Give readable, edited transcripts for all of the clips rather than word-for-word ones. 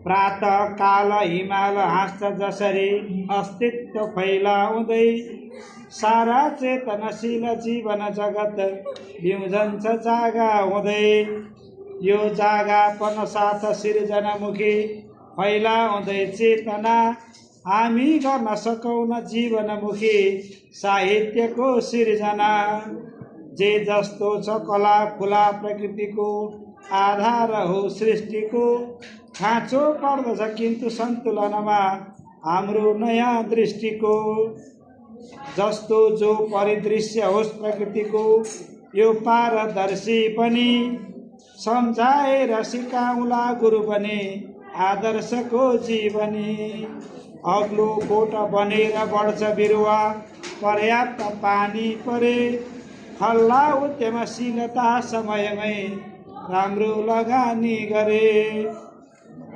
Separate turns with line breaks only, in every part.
प्रातः काल हिमाल हाँस्छ जसरी अस्तित्व फैलाउँदै सारा चेतनशील जीवन जगत बिउजन्छ जागा हुँदै यो जागापन साथ सिर्जनामुखी फैलाउँदै चेतना हामी गर्न सकौँ न जीवनमुखी साहित्यको सिर्जना जे जस्तो छ कला खुला प्रकृतिको आधार हो सृष्टिको खाँचो पर्दछ किन्तु सन्तुलनमा हाम्रो नयाँ दृष्टिको जस्तो जो परिदृश्य होस् प्रकृतिको यो पारदर्शी पनि सम्झाएर सिकाउँला गुरु बने आदर्शको जीवनी अग्लो कोट बनेर बढ्छ बिरुवा पर्याप्त पानी परे हल्ला उद्यमशीलता समयमै राम्रो लगानी गरे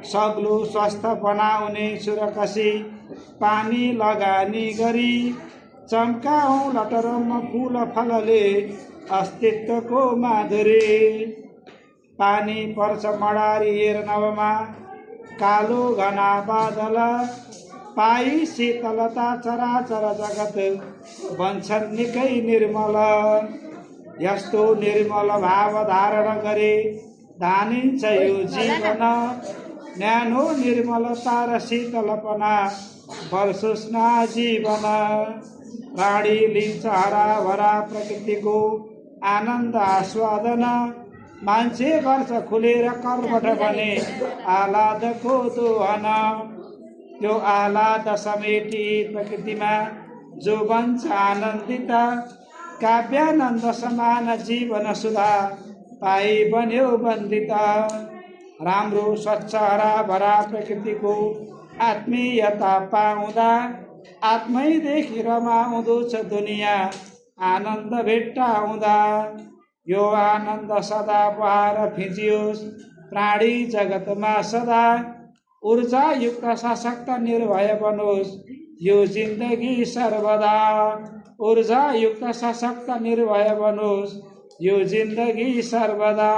सग्लो स्वस्थ बनाउने सुरकसी पानी लगानी गरी चम्काउँ लटरम्म फूल फलले अस्तित्वको माधुरी पानी पर्छ मडारिएर नवमा कालो घना बादल पाई शीतलता चराचर जगत बन्छन् निकै निर्मल यस्तो निर्मल भाव धारण गरे धानिन्छ यो जीवन न्यानो निर्मलता र शीतलपना वर्षोस् न जीवन प्राणी लिन्छ हराभरा प्रकृतिको आनन्द आस्वादन मान्छे गर्छ खुलेर कर्मठ भने आह्लादको दोहन यो आह्लाद समेटी प्रकृतिमा जो बन्छ आनन्दित काव्यानन्द समान जीवन सुधा पाइ बन्यो बन्दित राम्रो स्वच्छ हराभरा प्रकृतिको आत्मीयता पाउँदा आत्मैदेखि रमाउँदो छ दुनियाँ आनन्द भेट्टाउँदा यो आनन्द सदा बहार फिजियोस् प्राणी जगतमा सदा ऊर्जायुक्त सशक्त निर्भय बनोस् यो जिन्दगी सर्वदा ऊर्जायुक्त सशक्त निर्भय बनोस् यो जिन्दगी सर्वदा।